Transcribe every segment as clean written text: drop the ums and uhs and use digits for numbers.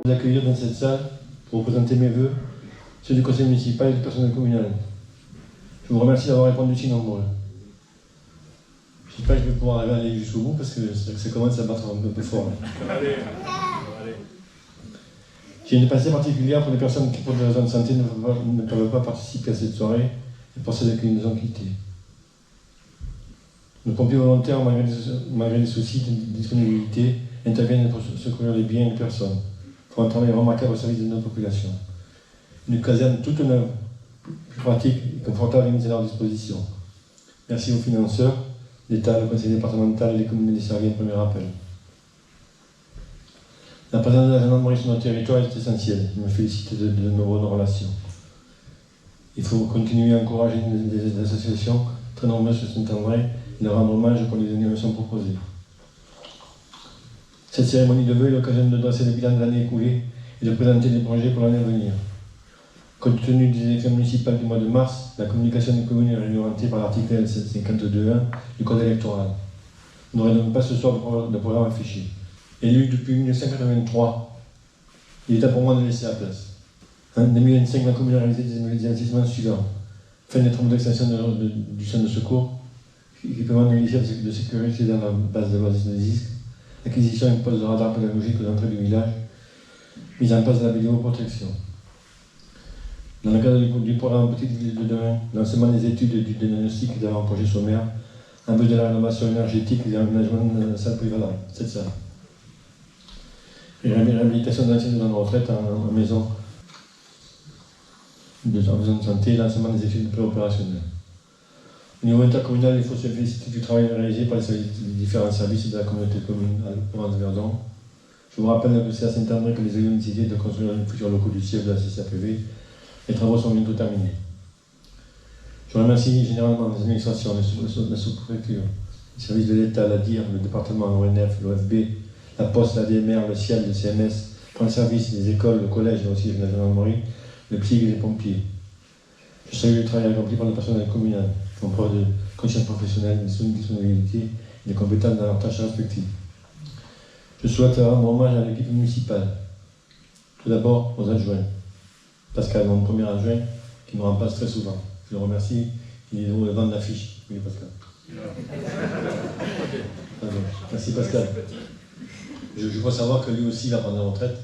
vous accueillir dans cette salle pour vous présenter mes vœux, ceux du conseil municipal et du personnel communal. Je vous remercie d'avoir répondu si nombreux. J'espère que je vais pouvoir aller jusqu'au bout parce que ça commence à battre un peu fort. Allez. J'ai une pensée particulière pour les personnes qui, pour des raisons de santé, ne peuvent pas participer à cette soirée et pour celles qui nous ont quittés. Nos pompiers volontaires, malgré les soucis de disponibilité, interviennent pour secourir les biens et les personnes, font un travail remarquable au service de nos populations. Une caserne toute neuve, plus pratique et confortable est mise à leur disposition. Merci aux financeurs, l'État, le conseil départemental et les communes desservies, un premier appel. La présence de la gendarmerie sur notre territoire est essentielle. Je me félicite de nos bonnes relations. Il faut continuer à encourager des associations très nombreuses sur Saint-André et leur rendre hommage pour les animations proposées. Cette cérémonie de vœux est l'occasion de dresser le bilan de l'année écoulée et de présenter des projets pour l'année à venir. Compte tenu des élections municipales du mois de mars, la communication des communes est réglementée par l'article L52.1 du Code électoral. Nous n'aurons donc pas ce soir de programme affiché. Élu depuis 1983, il est temps pour moi de laisser la place. En 2025, la commune a réalisé des investissements suivants. Fin des travaux d'extension du centre de secours, équipement de logiciels de sécurité dans la base de loisirs de disques, acquisition et poste de radar pédagogique aux entrées du village, mise en place de la vidéoprotection. Dans le cadre du programme Petite Ville de demain, lancement des études du diagnostic et d'avant-projet sommaire, en vue de la rénovation énergétique et de l'aménagement de la salle polyvalente, cette salle. Et réhabilitation d'anciens de la retraite en maison de santé et lancement des études préopérationnelles. Au niveau intercommunal, il faut se féliciter du travail réalisé par les différents services de la communauté communale Provence-Verdon. Je vous rappelle que c'est à Saint-André que les élus ont décidé de construire les futurs locaux du siège de la CCAPV. Les travaux sont bientôt terminés. Je remercie généralement les administrations, la sous-préfecture, les services de l'État, la DIR, le département, l'ONF, l'OFB, la Poste, la DMR, le CIAL, le CMS, pour le service, les écoles, le collège et aussi la gendarmerie, le PSIG et les pompiers. Je salue le travail accompli par le personnel communal, qui font preuve de conscience professionnelle, de disponibilité et de compétences dans leurs tâches respectives. Je souhaite rendre hommage à l'équipe municipale. Tout d'abord aux adjoints. Pascal, mon premier adjoint, qui me remplace très souvent. Je le remercie, il est au devant de l'affiche. Oui, Pascal. Merci Pascal. Je crois savoir que lui aussi va prendre la retraite.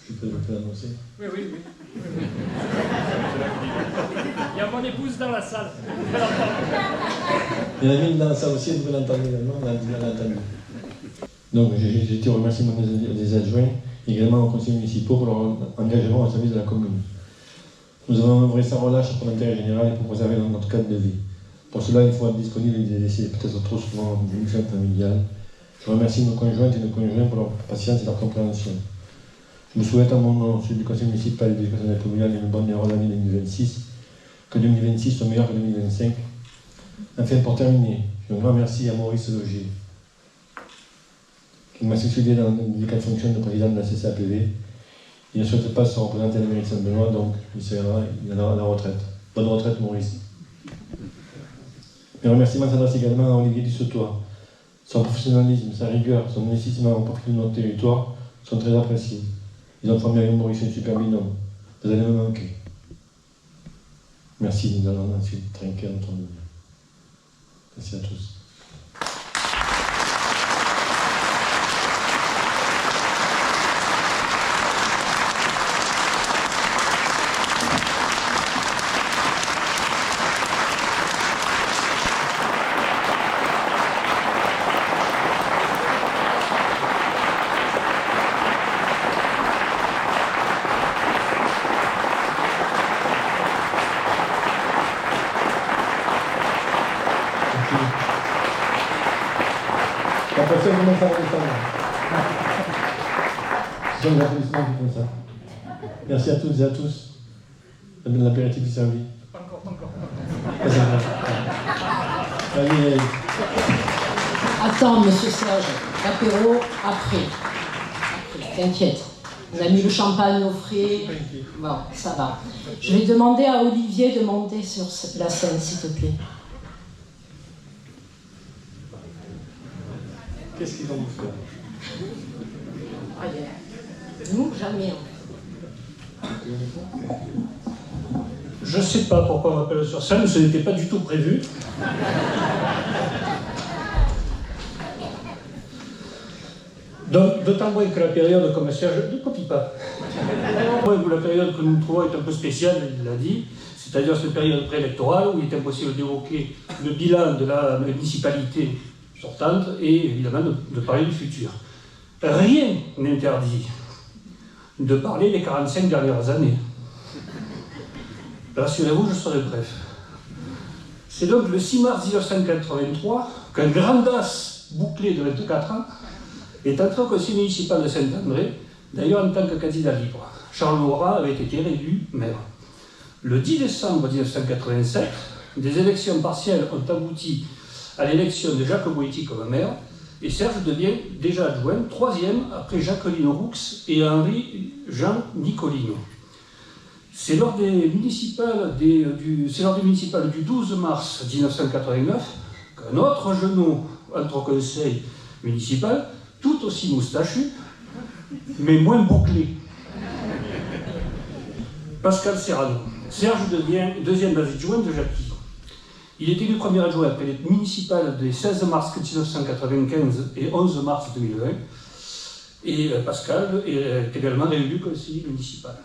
Je peux l'annoncer. Oui. Il y a mon épouse dans la salle. Il y en a une dans la salle aussi, vous l'entendez également, on l'a entendu. Donc j'ai été remercier des adjoints et également aux conseillers municipaux pour leur engagement au service de la commune. Nous avons œuvré sans relâche pour l'intérêt général et pour préserver notre cadre de vie. Pour cela, il faut être disponible et laisser peut-être trop souvent une fête familiale. Je remercie nos conjointes et nos conjoints pour leur patience et leur compréhension. Je me souhaite en mon nom, celui du conseil municipal et du personnel communal, une bonne et heureuse année 2026. Que 2026 soit meilleur que 2025. Enfin, pour terminer, un grand merci à Maurice Logier, qui m'a succédé dans les 4 fonctions de président de la CCAPV. Il ne souhaite pas se représenter à la mairie de Saint-Benoît, donc il aura à la retraite. Bonne retraite, Maurice. Mes remerciements s'adressent également à Olivier Dussetois. Son professionnalisme, sa rigueur, son investissement au profit de notre territoire sont très appréciés. Ils ont formé avec Maurice un super binôme. Vous allez me manquer. Merci, nous allons ensuite trinquer notre milieu. Merci à tous. La personne commence à redescendre. Ce sont les applaudissements qui font ça. Merci à toutes et à tous. L'apéritif est servi. Pas encore. Allez. Attends, monsieur Serge, l'apéro après. T'inquiète. On a mis le champagne au frais. Bon, ça va. Je vais demander à Olivier de monter sur la scène, s'il te plaît. Qu'est-ce qu'ils vont vous faire? Allez. Nous, jamais. Je ne sais pas pourquoi on m'appelle sur scène, ce n'était pas du tout prévu. D'autant moins que la période, comme Serge, ne copie pas. La période que nous trouvons est un peu spéciale, il l'a dit, c'est-à-dire cette période préélectorale où il est impossible d'évoquer le bilan de la municipalité sortante et évidemment de parler du futur. Rien n'interdit de parler des 45 dernières années. Rassurez-vous, je serai bref. C'est donc le 6 mars 1983 qu'un grand as bouclé de 24 ans est entré au conseil municipal de Saint-André, d'ailleurs en tant que candidat libre. Charles Laurent avait été réélu maire. Le 10 décembre 1987, des élections partielles ont abouti à l'élection de Jacques Boëti comme maire, et Serge devient déjà adjoint, troisième après Jacqueline Roux et Henri-Jean Nicolino. C'est lors des municipales du 12 mars 1989 qu'un autre genou entre au conseil municipal, tout aussi moustachu, mais moins bouclé. Pascal Serrano. Serge devient deuxième adjoint de Jackie. Il est élu premier adjoint après les municipales des 16 mars 1995 et 11 mars 2020. Et Pascal est également réélu conseiller municipal.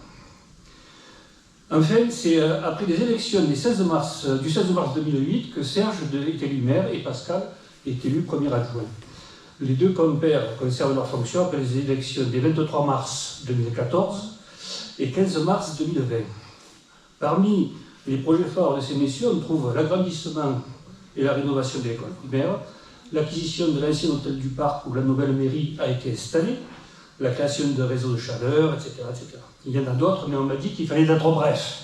Enfin, c'est après les élections du 16 mars 2008 que Serge est élu maire et Pascal est élu premier adjoint. Les deux compères conservent leur fonction après les élections des 23 mars 2014 et 15 mars 2020. Parmi les projets forts de ces messieurs, on trouve l'agrandissement et la rénovation de l'école primaire, l'acquisition de l'ancien hôtel du Parc où la nouvelle mairie a été installée, la création de réseaux de chaleur, etc., etc. Il y en a d'autres, mais on m'a dit qu'il fallait être bref.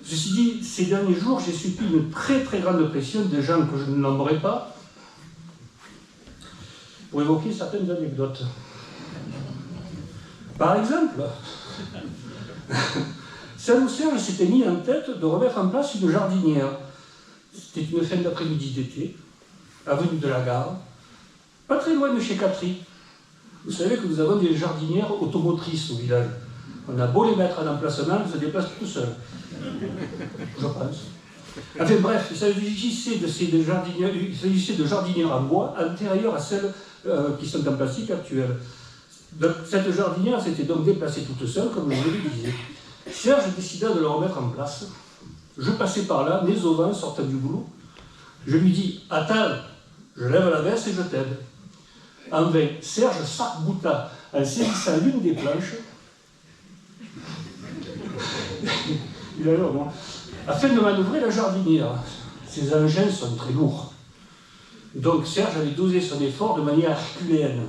Ceci dit, ces derniers jours, j'ai subi une très très grande pression de gens que je ne nommerai pas pour évoquer certaines anecdotes. Par exemple, Saint-Serge s'était mis en tête de remettre en place une jardinière. C'était une fin d'après-midi d'été, avenue de la Gare, pas très loin de chez Catry. Vous savez que nous avons des jardinières automotrices au village. On a beau les mettre en emplacement, elles se déplacent tout seuls. Je pense. Enfin bref, il s'agissait de jardinières en bois antérieures à celles qui sont en plastique actuelles. Donc, cette jardinière s'était donc déplacée toute seule, comme je vous le disais. Serge décida de le remettre en place. Je passais par là, nez au vent, sortant du boulot. Je lui dis « Attends, je lève la veste et je t'aide. » En vain, Serge s'arc-bouta en saisissant l'une des planches. Il a l'air, moi. Afin de manœuvrer la jardinière. Ces engins sont très lourds. Donc Serge avait dosé son effort de manière herculéenne.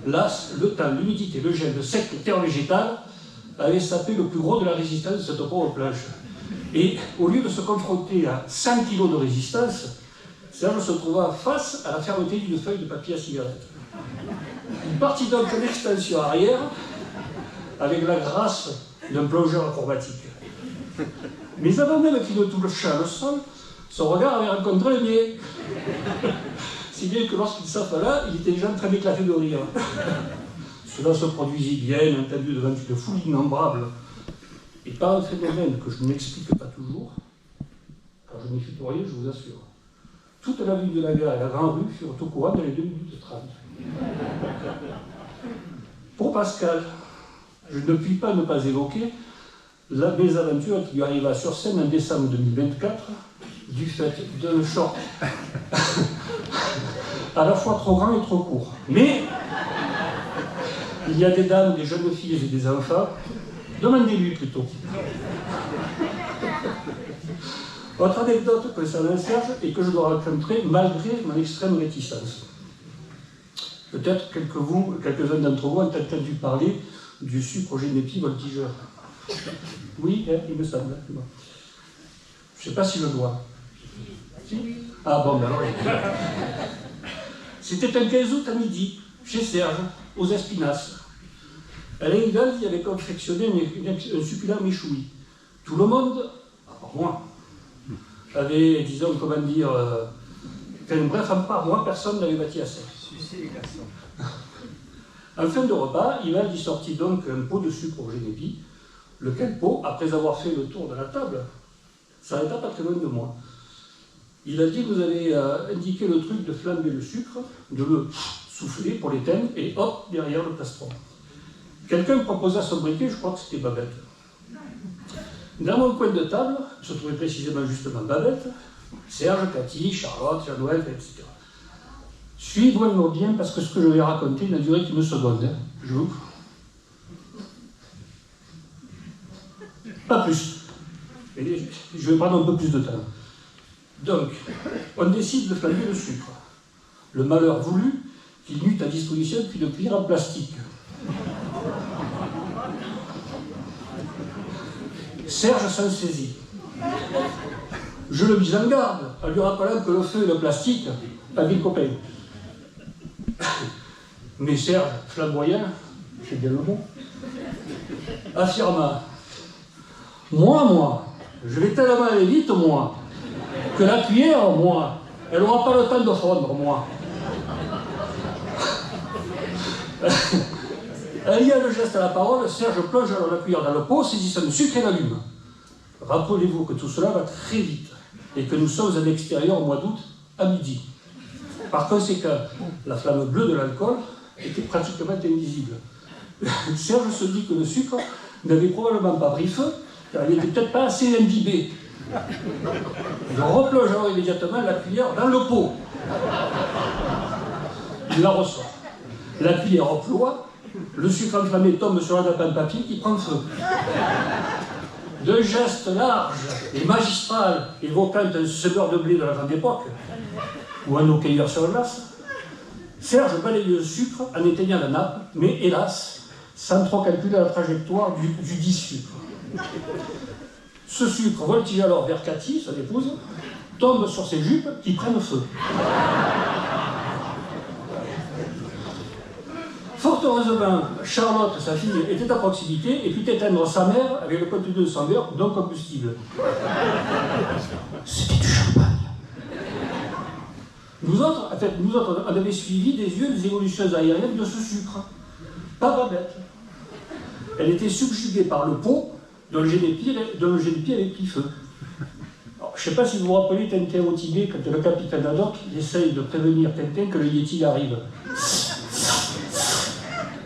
Las, le temps, l'humidité, le gel, le sec, le terre végétale avaient sapé le plus gros de la résistance de cette pauvre planche. Et au lieu de se confronter à 100 kg de résistance, Serge se trouva face à la fermeté d'une feuille de papier à cigarette. Il partit donc en extension arrière avec la grâce d'un plongeur acrobatique. Mais avant même qu'il ne touchât le sol, son regard avait rencontré le mien. Si bien que lorsqu'il s'affala, il était déjà en train d'éclater de rire. Cela se produisit bien entendu devant une foule innombrable, et par un phénomène que je n'explique pas toujours, car je n'y fus pour rien, je vous assure. Toute l'avenue de la Gare et la Grande Rue furent au courant dans les 2 minutes 30. Pour Pascal, je ne puis pas ne pas évoquer la mésaventure qui lui arriva sur scène en décembre 2024 du fait d'un short à la fois trop grand et trop court. Mais il y a des dames, des jeunes filles et des enfants. Demandez-lui plutôt. Autre anecdote concernant Serge est que je dois rencontrer malgré mon extrême réticence. Peut-être quelques-uns d'entre vous ont entendu parler du sucrogénépi voltigeur. Oui, il me semble. Je ne sais pas si je dois. Si ? Ah bon, ben alors. C'était un 15 août à midi, chez Serge, aux Espinasse. Alain Hidalgo y avait confectionné un succulent méchoui. Tout le monde, à part moi, avait, disons, comment dire, bref, à part moi, personne n'avait bâti à ça. Sucer les garçons. En fin de repas, Ivaldi sortit donc un pot de sucre au génépi, lequel pot, après avoir fait le tour de la table, s'arrêta pas très loin de moi. Il a dit, vous avez indiqué le truc de flamber le sucre, de le souffler pour l'éteindre, et hop, derrière le plastron. Quelqu'un proposa son briquet, je crois que c'était Babette. Dans mon coin de table, se trouvait précisément justement Babette, Serge, Cathy, Charlotte, Jean-Noël, etc. Suivez-moi bien, parce que ce que je vais raconter n'a duré qu'une seconde. Hein. Je vous... Pas plus. Et je vais prendre un peu plus de temps. Donc, on décide de flamber le sucre. Le malheur voulu qu'il n'eût à disposition qu'une cuillère en plastique. Serge s'en saisit. Je le mis en garde, en lui rappelant que le feu et le plastique, pas bien copains. Mais Serge, flamboyant, c'est bien le mot, affirma: Moi, je vais tellement aller vite, moi, que la cuillère, moi, elle n'aura pas le temps de fondre, moi. Ayant le geste à la parole, Serge plonge alors la cuillère dans le pot, saisissant le sucre et l'allume. Rappelez-vous que tout cela va très vite et que nous sommes à l'extérieur au mois d'août à midi. Par conséquent, la flamme bleue de l'alcool était pratiquement invisible. Serge se dit que le sucre n'avait probablement pas pris feu, car il n'était peut-être pas assez imbibé. Il replonge alors immédiatement la cuillère dans le pot. Il la ressort. La cuillère emploie, le sucre enflammé tombe sur la nappe en papier qui prend feu. D'un geste large et magistral, évoquant un semeur de blé de la grande époque, ou un hockeyeur sur glace, Serge balaye le sucre en éteignant la nappe, mais hélas, sans trop calculer la trajectoire du dit sucre. Ce sucre voltige alors vers Cathy, son épouse, tombe sur ses jupes qui prennent feu. Fort heureusement, Charlotte, sa fille, était à proximité et put éteindre sa mère avec le contenu de son verre non combustible. C'était du champagne. Nous autres, on avait suivi des yeux les évolutions aériennes de ce sucre. Pas Babette. Elle était subjuguée par le pot dont le génépi avait pris feu. Alors, je ne sais pas si vous vous rappelez Tintin au Tibet, quand le capitaine Haddock essaye de prévenir Tintin que le Yeti arrive.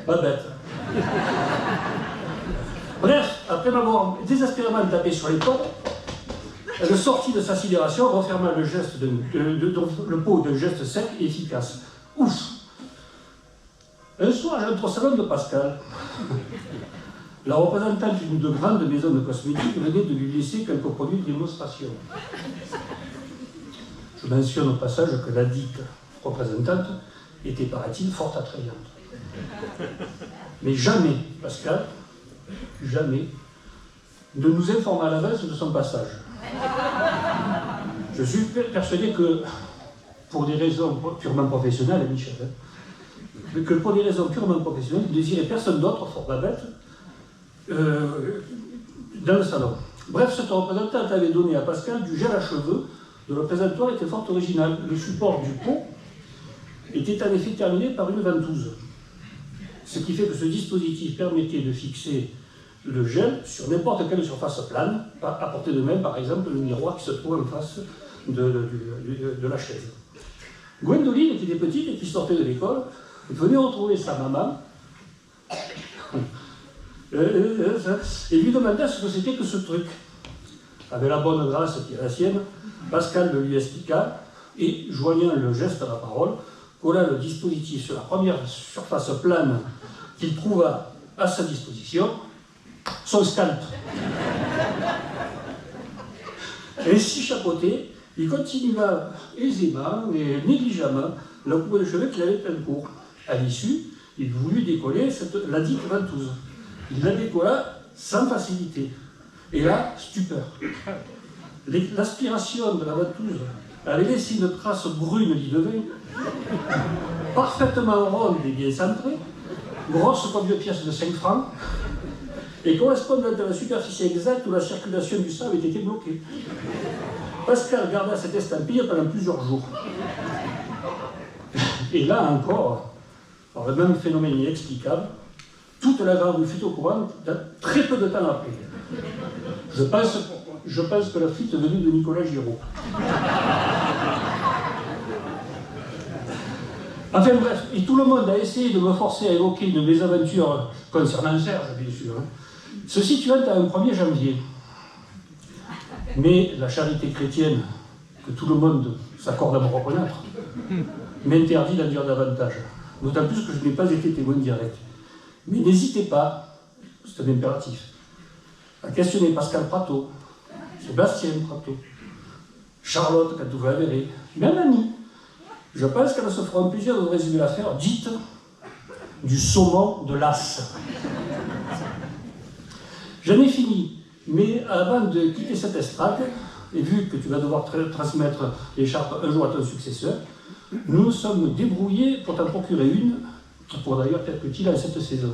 Babette. Bref, après m'avoir désespérément tapé sur les cordes, elle sortit de sa sidération, referma le pot d'un geste sec et efficace. Ouf! Un soir, j'entre au salon de Pascal. La représentante d'une de grande maison de cosmétiques venait de lui laisser quelques produits de démonstration. Je mentionne au passage que la dite représentante était, paraît-il, fort attrayante. Mais jamais, Pascal, jamais, ne nous informa à l'avance de son passage. Je suis persuadé que, pour des raisons purement professionnelles, Michel, que pour des raisons purement professionnelles, il ne désirait personne d'autre, fort Babette, dans le salon. Bref, cette représentante avait donné à Pascal du gel à cheveux, dont le présentoir était fort original. Le support du pot était en effet terminé par une ventouse. Ce qui fait que ce dispositif permettait de fixer le gel sur n'importe quelle surface plane, à portée de main, par exemple, le miroir qui se trouve en face de la chaise. Gwendoline, qui était petite et qui sortait de l'école, venait retrouver sa maman et lui demanda ce que c'était que ce truc. Avec la bonne grâce qui est la sienne, Pascal le lui expliqua et, joignant le geste à la parole, colla le dispositif sur la première surface plane qu'il trouva à sa disposition, son scalp. Ainsi chapeauté, il continua aisément et négligemment la coupe de cheveux qu'il avait en cours. À l'issue, il voulut décoller la dite ventouse. Il la décolla sans facilité. Et là, stupeur. L'aspiration de la ventouse avait laissé une trace brune d'île-de-vin, parfaitement ronde et bien centrée, grosse comme une pièce de 5 francs, et correspondant à la superficie exacte où la circulation du sang avait été bloquée. Pascal garda cette estampille pendant plusieurs jours. Et là encore, par le même phénomène inexplicable, toute la grande fuite au courant très peu de temps après. Je pense que la fuite est venue de Nicolas Giraud. Enfin bref, et tout le monde a essayé de me forcer à évoquer une mésaventure concernant Serge, bien sûr, se situant à un 1er janvier. Mais la charité chrétienne, que tout le monde s'accorde à me reconnaître, m'interdit d'en dire davantage. D'autant plus que je n'ai pas été témoin direct. Mais n'hésitez pas, c'est un impératif, à questionner Pascal Prato, Sébastien Prato, Charlotte, quand vous la verrez, même Annie. Je pense qu'elle se fera un plaisir de résumer l'affaire dite du saumon de l'as. J'en ai fini, mais avant de quitter cette estrade, et vu que tu vas devoir transmettre l'écharpe un jour à ton successeur, nous nous sommes débrouillés pour t'en procurer une, qui pourra d'ailleurs être utile à cette saison.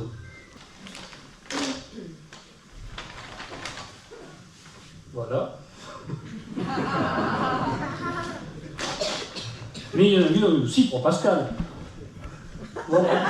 Voilà. Mais il y en a eu aussi pour Pascal. Voilà.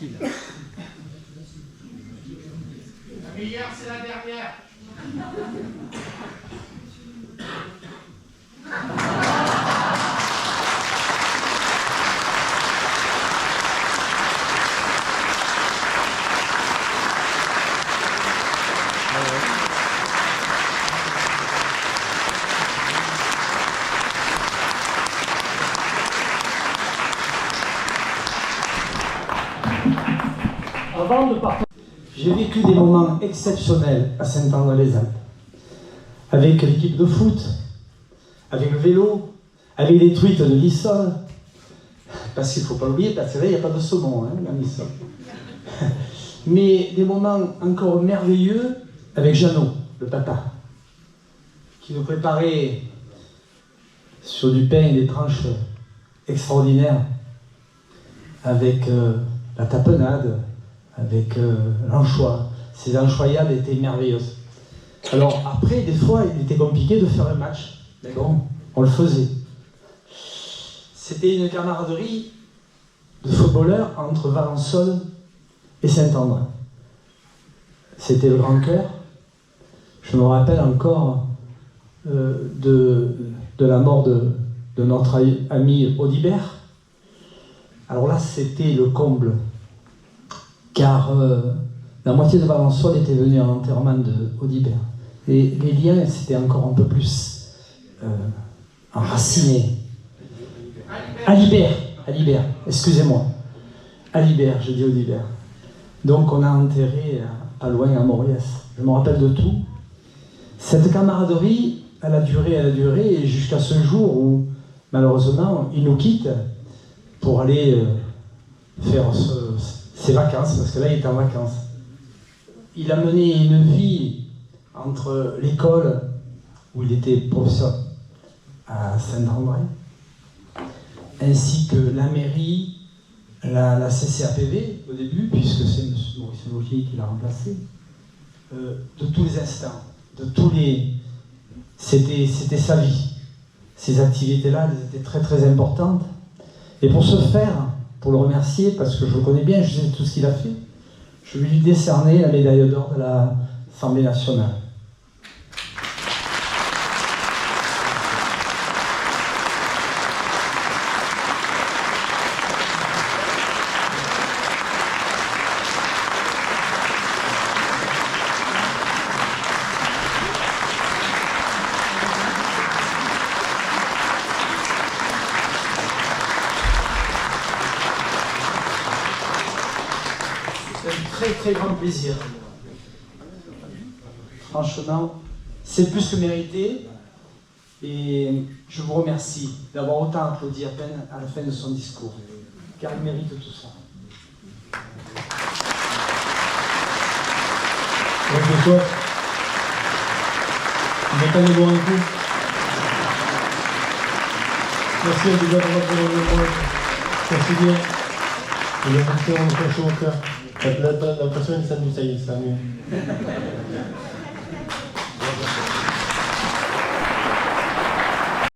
tranquille. La meilleure, c'est la dernière. Avant de partir, j'ai vécu des moments exceptionnels à Saint-André-les-Alpes. Avec l'équipe de foot, avec le vélo, avec les truites de l'Issol. Parce qu'il ne faut pas oublier, parce que là, il n'y a pas de saumon, hein, dans l'Issol. Mais des moments encore merveilleux avec Jeannot, le papa, qui nous préparait sur du pain et des tranches extraordinaires, avec la tapenade, avec l'anchois. Ces anchoyades étaient merveilleuses. Alors après, des fois, il était compliqué de faire un match. Mais bon, on le faisait. C'était une camaraderie de footballeurs entre Valençol et Saint-André. C'était le grand cœur. Je me rappelle encore de la mort de notre ami Audibert. Alors là, c'était le comble. Car la moitié de Valençol était venue à l'enterrement d'Audibert. Et les liens, c'était encore un peu plus enracinés. Alibert, excusez-moi. Alibert, j'ai dit Audibert. Donc on a enterré pas loin à Mauriès. Je me rappelle de tout. Cette camaraderie, elle a duré, et jusqu'à ce jour où, malheureusement, il nous quitte pour aller faire ses vacances, parce que là, il est en vacances. Il a mené une vie entre l'école, où il était professeur à Saint-André, ainsi que la mairie, la CCAPV au début, puisque c'est M. Maurice Logier qui l'a remplacé, de tous les instants, de tous les... C'était sa vie. Ces activités-là, elles étaient très très importantes. Et pour ce faire, pour le remercier, parce que je le connais bien, je sais tout ce qu'il a fait, je vais lui décerner la médaille d'or de l'Assemblée nationale. Très grand plaisir. Franchement, c'est plus que mérité. Et je vous remercie d'avoir autant applaudi à peine à la fin de son discours. Car il mérite tout ça. Donc, toi, on va pas nous boire un coup. Merci à déjà pour votre témoignage. Merci bien. Et merci, on est chaud au cœur. La prochaine, ça y est, ça mieux.